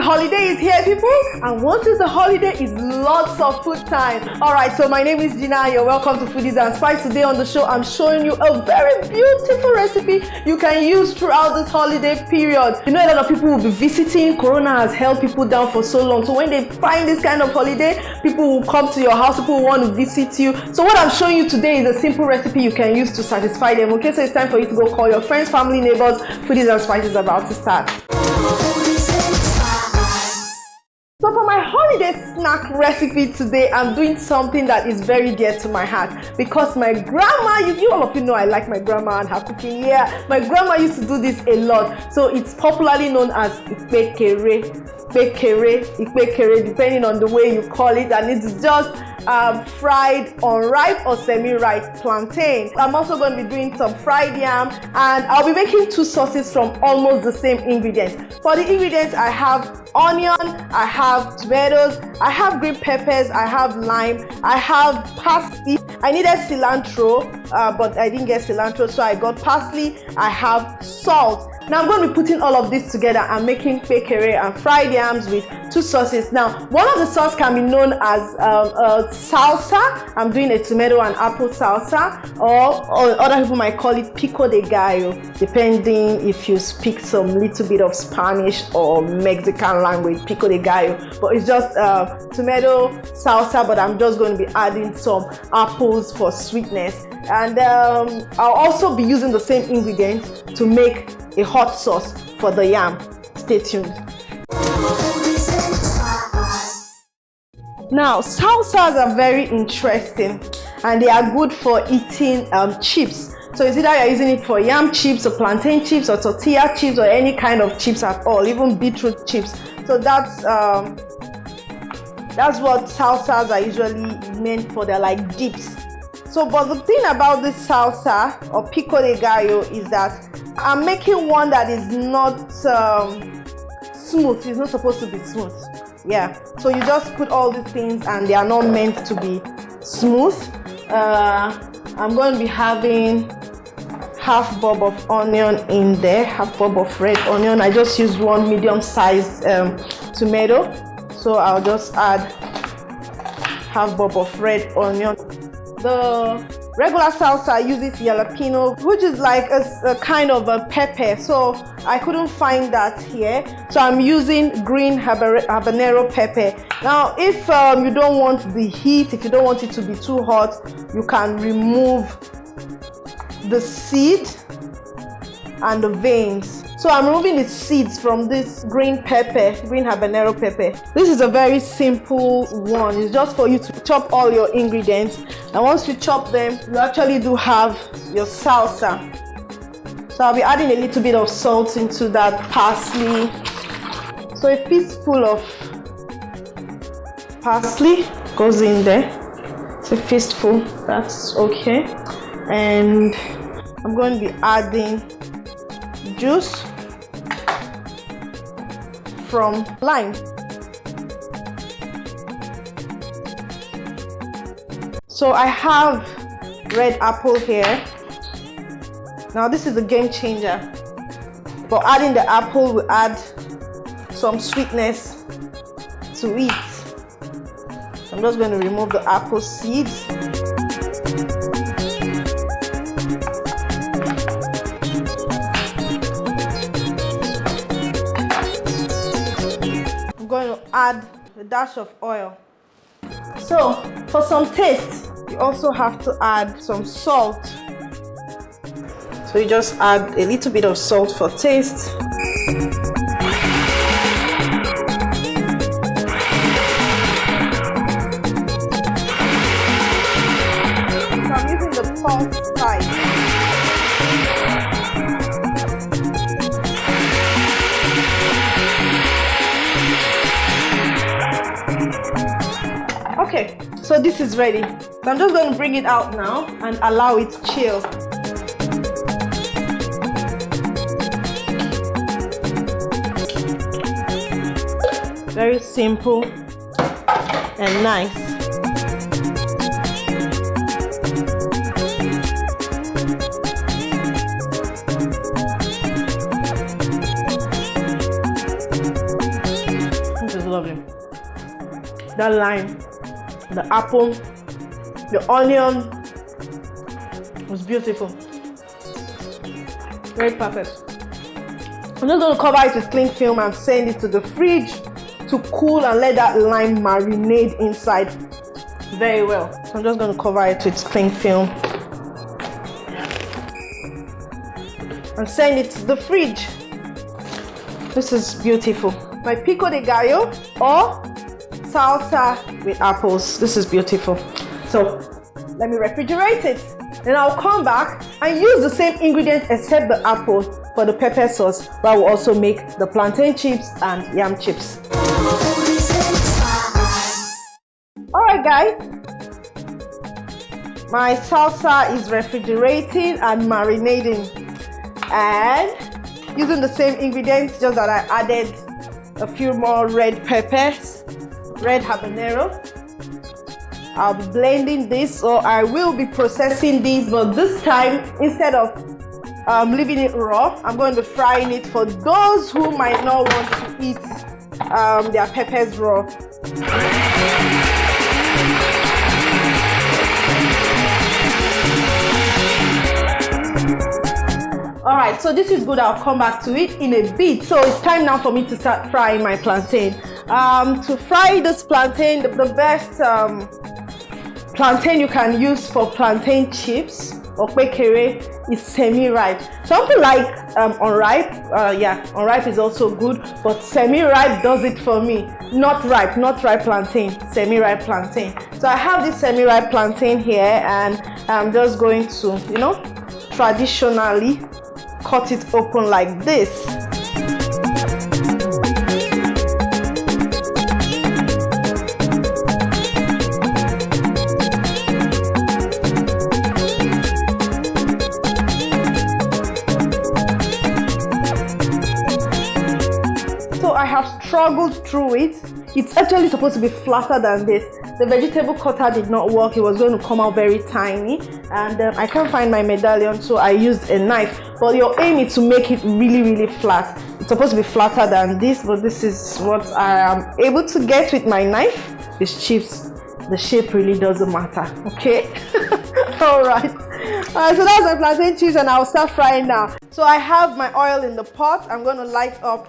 holiday is here, people, and once it's a holiday, it's lots of food time. All right, so my name is Gina. You're welcome to Foodies and Spice. Today on the show, I'm showing you a very beautiful recipe you can use throughout this holiday period. You know, a lot of people will be visiting. Corona has held people down for so long, so when they find this kind of holiday, people will come to your house, people will want to visit you. So what I'm showing you today is a simple recipe you can use to satisfy them. Okay, so it's time for you to go call your friends, family, neighbors. Foodies and Spice is about to start. So for my holiday snack recipe today, I'm doing something that is very dear to my heart because my grandma, you all of you know I like my grandma and her cooking. Yeah, my grandma used to do this a lot. So it's popularly known as kpekere, depending on the way you call it, and it's just fried unripe or semi-ripe plantain. I'm also going to be doing some fried yam, and I'll be making two sauces from almost the same ingredients. For the ingredients, I have onion, I have tomatoes, I have green peppers, I have lime, I have parsley. I needed cilantro, but I didn't get cilantro, so I got parsley. I have salt. Now I'm going to be putting all of this together and making kpekere and fried yams with two sauces. Now, one of the sauce can be known as salsa. I'm doing a tomato and apple salsa, or other people might call it Pico de Gallo, depending if you speak some little bit of Spanish or Mexican language, Pico de Gallo. But it's just tomato salsa, but I'm just going to be adding some apples for sweetness. And I'll also be using the same ingredients to make a hot sauce for the yam. Stay tuned. Now, salsas are very interesting and they are good for eating chips. So it's either you're using it for yam chips or plantain chips or tortilla chips or any kind of chips at all, even beetroot chips. So that's what salsas are usually meant for. They're like dips. So, but the thing about this salsa or Pico de Gallo is that I'm making one that is not smooth. It's not supposed to be smooth. Yeah. So you just put all these things and they are not meant to be smooth. I'm going to be having half bulb of onion in there, half bulb of red onion. I just used one medium-sized tomato. So I'll just add half bulb of red onion. The regular salsa uses jalapeno, which is like a kind of a pepper, so I couldn't find that here, so I'm using green habanero pepper. Now if you don't want the heat, if you don't want it to be too hot, you can remove the seed and the veins. So I'm removing the seeds from this green habanero pepper. This is a very simple one. It's just for you to chop all your ingredients. And once you chop them, you actually do have your salsa. So I'll be adding a little bit of salt into that parsley. So a fistful of parsley goes in there. It's a fistful, that's okay. And I'm going to be adding juice from lime. So I have red apple here. Now this is a game changer, but adding the apple will add some sweetness to it. I'm just going to remove the apple seeds. Going to add a dash of oil. So for some taste, you also have to add some salt. So you just add a little bit of salt for taste. So I'm using the pulse side. Okay, so this is ready. So I'm just going to bring it out now and allow it to chill. Very simple and nice. that lime, the apple, the onion. It was beautiful. Very perfect. I'm just going to cover it with cling film and send it to the fridge to cool and let that lime marinate inside very well. So I'm just going to cover it with cling film and send it to the fridge. This is beautiful. My Pico de Gallo or salsa with apples. This is beautiful. So let me refrigerate it. Then I'll come back and use the same ingredients except the apple for the pepper sauce, but I will also make the plantain chips and yam chips. Alright guys, my salsa is refrigerating and marinating, and using the same ingredients, just that I added a few more red peppers, red habanero. I'll be blending this, or I will be processing this, but this time instead of leaving it raw, I'm going to be frying it for those who might not want to eat their peppers raw. Alright, so this is good. I'll come back to it in a bit. So it's time now for me to start frying my plantain. To fry this plantain, the best plantain you can use for plantain chips or kpekere is semi-ripe. Some people like unripe. Unripe is also good, but semi-ripe does it for me. Not ripe plantain, semi-ripe plantain. So I have this semi-ripe plantain here, and I'm just going to, traditionally cut it open like this. So I have struggled through it. It's actually supposed to be flatter than this. The vegetable cutter did not work. It was going to come out very tiny, and I can't find my medallion, so I used a knife. But your aim is to make it really, really flat. It's supposed to be flatter than this, but this is what I am able to get with my knife. These chips, the shape really doesn't matter, okay? Alright, so that's my plantain chips, and I'll start frying now. So I have my oil in the pot. I'm going to light up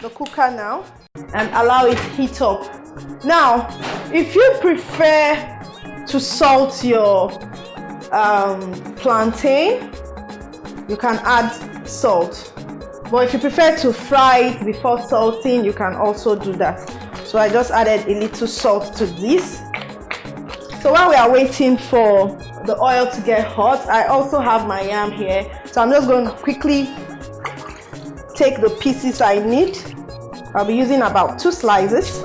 the cooker now and allow it heat up. Now, if you prefer to salt your plantain, you can add salt. But if you prefer to fry it before salting, you can also do that. So I just added a little salt to this. So while we are waiting for the oil to get hot, I also have my yam here. So I'm just going to quickly take the pieces I need. I'll be using about 2 slices.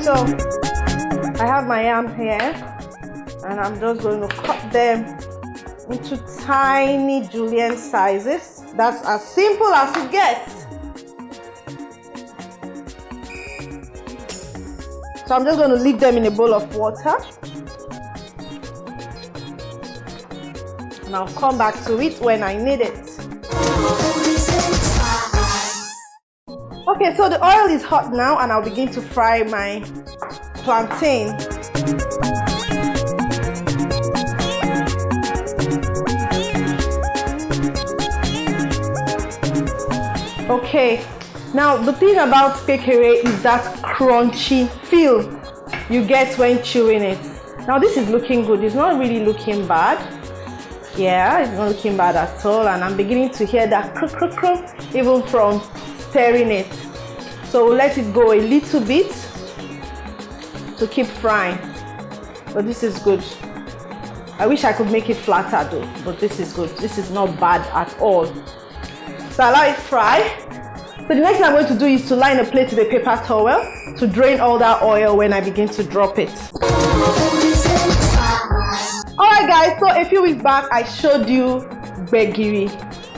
So I have my yam here, and I'm just going to cut them into tiny julienne sizes. That's as simple as it gets. So I'm just going to leave them in a bowl of water, and I'll come back to it when I need it. Okay, so the oil is hot now, and I'll begin to fry my plantain. Okay. Now, the thing about kpekere is that crunchy feel you get when chewing it. Now, this is looking good. It's not really looking bad. Yeah, it's not looking bad at all. And I'm beginning to hear that crunk, crunk, crunk, even from stirring it. So we'll let it go a little bit to keep frying. But this is good. I wish I could make it flatter though, but this is good. This is not bad at all. So allow it fry. So the next thing I'm going to do is to line a plate with a paper towel to drain all that oil when I begin to drop it. Alright guys, so a few weeks back I showed you gbegiri,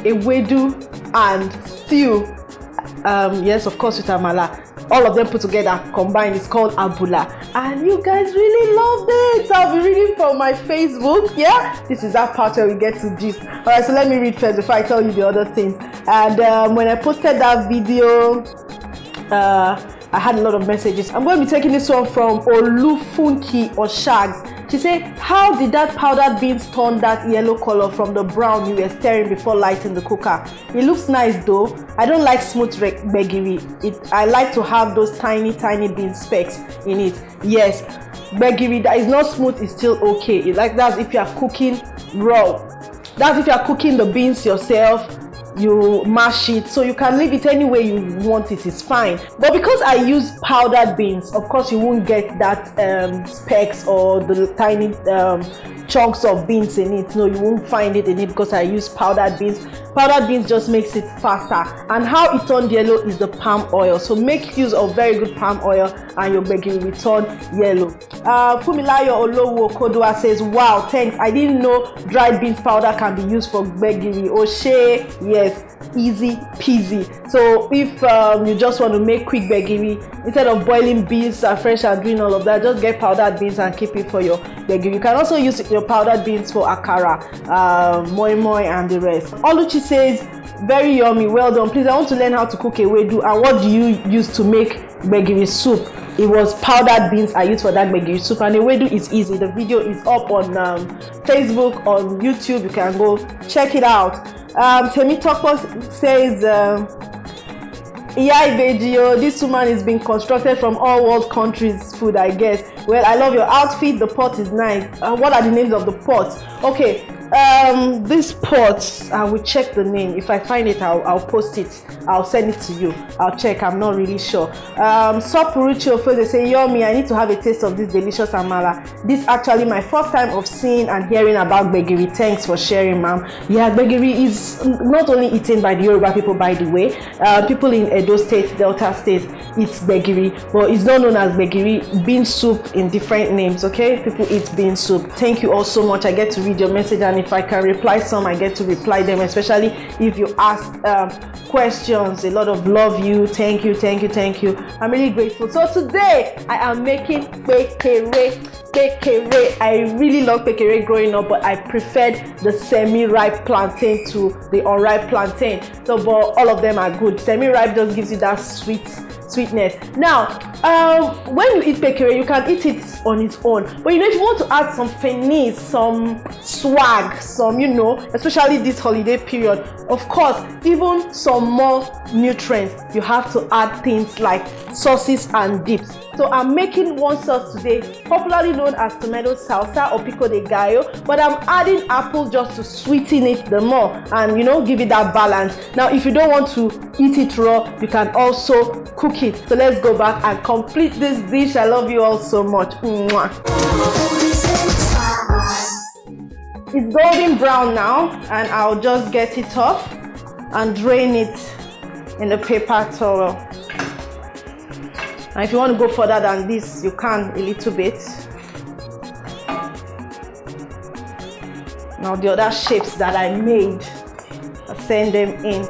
ewedu and stew. Yes, of course with amala. all of them put together combined is called abula, and you guys really loved it. So I'll be reading from my Facebook. Yeah, this is that part where we get to gist. All right, so let me read first before I tell you the other things. And when I posted that video, I had a lot of messages. I'm going to be taking this one from Olufunki or Shags. She said, how did that powdered beans turn that yellow color from the brown you were stirring before lighting the cooker? It looks nice though. I don't like smooth gbegiri. I like to have those tiny bean specks in it. Yes, gbegiri that is not smooth is still okay. That's if you are cooking raw. That's if you are cooking the beans yourself. You mash it, so you can leave it any way you want it, is fine. But because I use powdered beans, of course you won't get that specks or the tiny chunks of beans in it. No, you won't find it in it because I use powdered beans. Powdered beans just makes it faster. And how it turned yellow is the palm oil. So make use of very good palm oil and your gbegiri will turn yellow. Fumilayo Olowo Kodua says, wow, thanks. I didn't know dried beans powder can be used for gbegiri. Oshe, yes, easy peasy. So if you just want to make quick gbegiri, instead of boiling beans fresh and doing all of that, just get powdered beans and keep it for your gbegiri. You can also use your powdered beans for akara, moi moi and the rest. Oluchi says, very yummy, well done. Please, I want to learn how to cook a wedu. And what do you use to make gbegiri soup? It was powdered beans I used for that gbegiri soup, and the wedu is easy. The video is up on Facebook, on YouTube. You can go check it out. Temi Tokpo says, this woman is being constructed from all world countries' food, I guess. Well, I love your outfit. The pot is nice. What are the names of the pots? Okay, this pot, I will check the name. If I find it, I'll post it. I'll send it to you. I'll check. I'm not really sure. Sopurucho, they say, yummy, I need to have a taste of this delicious amala. This actually my first time of seeing and hearing about gbegiri. Thanks for sharing, ma'am. Yeah, gbegiri is not only eaten by the Yoruba people, by the way. People in Edo State, Delta State, eat gbegiri, but it's not known as gbegiri. Bean soup in different names, okay? People eat bean soup. Thank you all so much. I get to read your message, and if I can reply some, I get to reply them, especially if you ask questions. A lot of love you. Thank you. I'm really grateful. So today I am making kpekere. I really love kpekere growing up, but I preferred the semi-ripe plantain to the unripe plantain. So, but all of them are good. Semi-ripe just gives you that sweetness. Now, when you eat kpekere, you can eat it on its own. But if you want to add some finesse, some swag, some, especially this holiday period, of course, even some more nutrients, you have to add things like sauces and dips. So I'm making one sauce today, popularly known as tomato salsa or Pico de Gallo, but I'm adding apple just to sweeten it the more and give it that balance. Now, if you don't want to eat it raw, you can also cook it. So let's go back and complete this dish. I love you all so much. Mwah. It's golden brown now, and I'll just get it off and drain it in the paper towel. And if you want to go further than this, you can a little bit. Now the other shapes that I made, I'll send them in.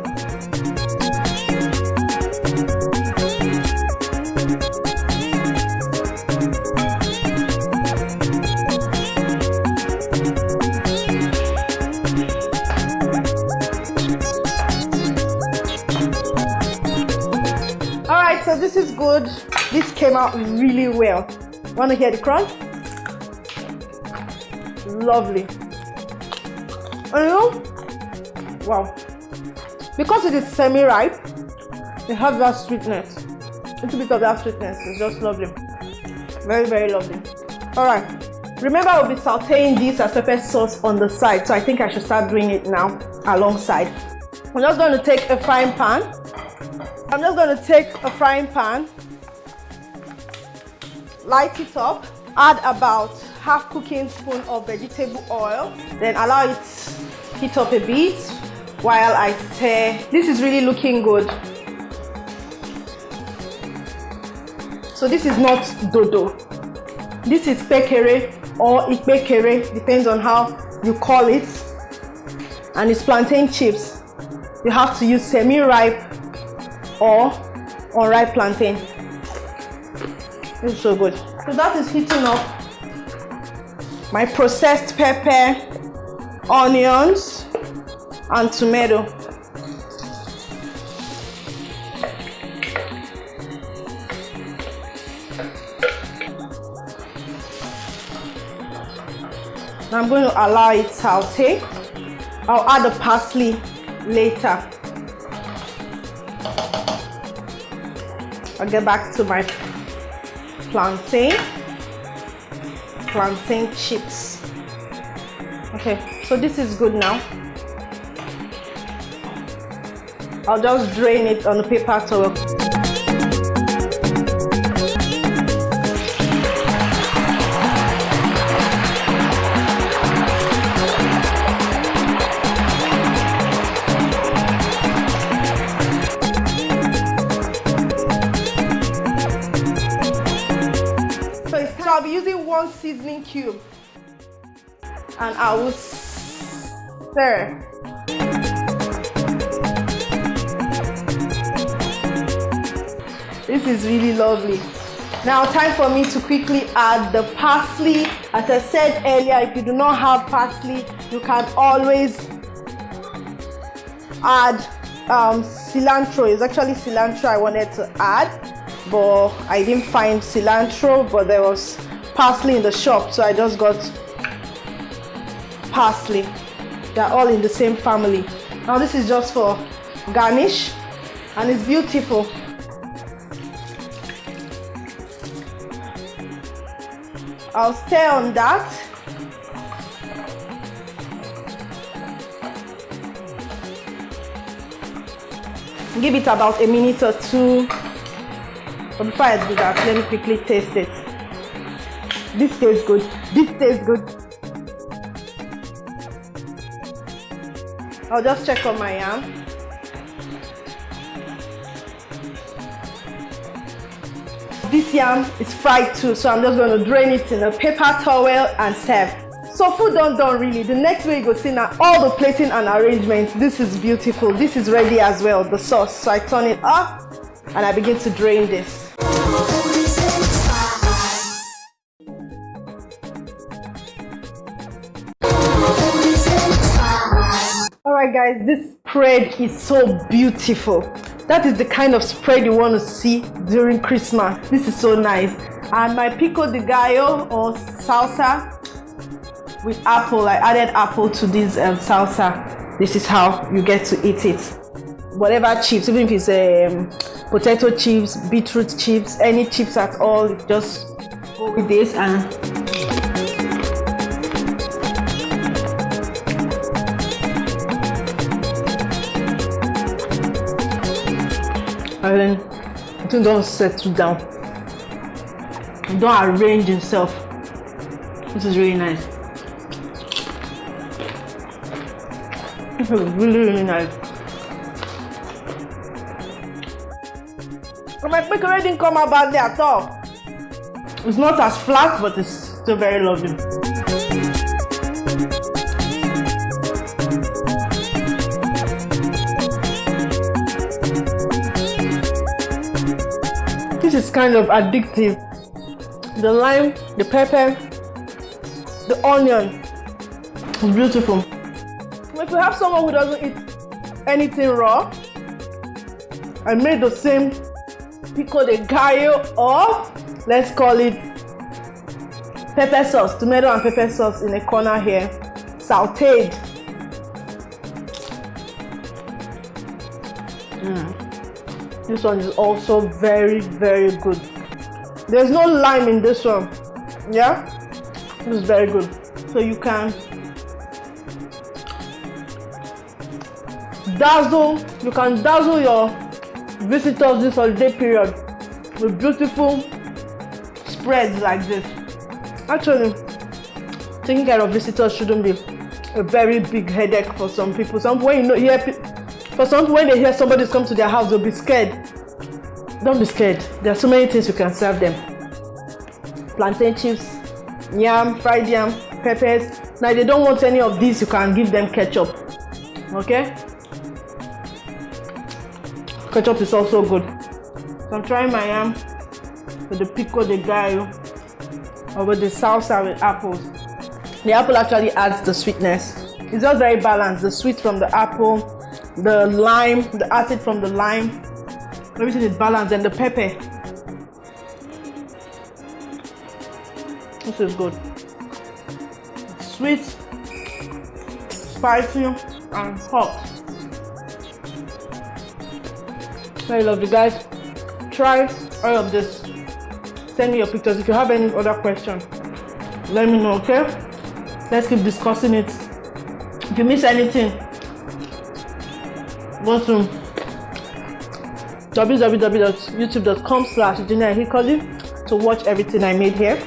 Alright, so this is good. This came out really well. Want to hear the crunch? Lovely. Wow. Because it is semi-ripe, it has that sweetness. A little bit of that sweetness. It's just lovely. Very, very lovely. Alright. Remember, I'll be sauteing this as pepper sauce on the side. So I think I should start doing it now alongside. I'm just going to take a frying pan. Light it up, add about half cooking spoon of vegetable oil, then allow it heat up a bit while I stir. This is really looking good. So this is not dodo. This is pekere or ikpekere, depends on how you call it. And it's plantain chips. You have to use semi-ripe or unripe plantain. It's so good. So that is heating up my processed pepper, onions, and tomato. Now I'm going to allow it saute. I'll add the parsley later. I'll get back to my plantain chips. Okay, so this is good now. I'll just drain it on the paper towel. I'll be using 1 seasoning cube and I will stir. This is really lovely. Now time for me to quickly add the parsley. As I said earlier, if you do not have parsley, you can always add cilantro. It's actually cilantro I wanted to add, but I didn't find cilantro, but there was parsley in the shop, so I just got parsley. They're all in the same family. Now this is just for garnish and it's beautiful. I'll stir on that. Give it about a minute or two. But before I do that, let me quickly taste it. This tastes good. This tastes good. I'll just check on my yam. This yam is fried too, so I'm just going to drain it in a paper towel and serve. So food done really. The next way you go see now all the plating and arrangement. This is beautiful. This is ready as well, the sauce. So I turn it off and I begin to drain this. Alright guys, this spread is so beautiful. That is the kind of spread you want to see during Christmas. This is so nice. And my Pico de Gallo or salsa with apple. I added apple to this salsa. This is how you get to eat it. Whatever chips, even if it's potato chips, beetroot chips, any chips at all, just go with this and then it don't settle down. It don't arrange itself. This is really nice. This is really nice. But my pekere didn't come out badly at all. It's not as flat, but it's still very lovely. This is kind of addictive. The lime, the pepper, the onion. It's beautiful. If you have someone who doesn't eat anything raw, I made the same Pico de Gallo, or let's call it pepper sauce, tomato and pepper sauce in a corner here, sauteed. This one is also very, very good. There's no lime in this one. Yeah, this is very good. So you can dazzle your visitors this holiday period with beautiful spreads like this. Actually, taking care of visitors shouldn't be a very big headache for some people. When they hear somebody's come to their house, they'll be scared. Don't be scared. There are so many things you can serve them. Plantain chips, yam, fried yam, peppers. Now if they don't want any of these, you can give them ketchup. Okay? Ketchup is also good. So I'm trying my yam with the Pico de Gallo or with the salsa with apples. The apple actually adds the sweetness. It's just very balanced. The sweet from the apple, the lime, the acid from the lime. Everything is balanced. And the pepper. This is good. Sweet, spicy, and hot. Very lovely, guys. Try all of this. Send me your pictures. If you have any other questions, let me know, okay? Let's keep discussing it. If you miss anything, go to www.youtube.com/JuniorandHikoli to watch everything I made here.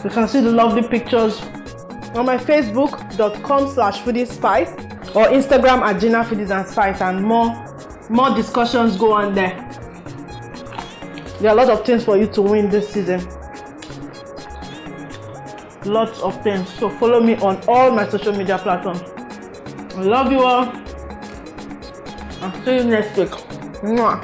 You can see the lovely pictures on my Facebook.com/foodiespice or Instagram at Gina Foodies and Spice, and more discussions go on there. There are a lot of things for you to win this season. Lots of things. So follow me on all my social media platforms. I love you all. I'll see you next week. Mwah.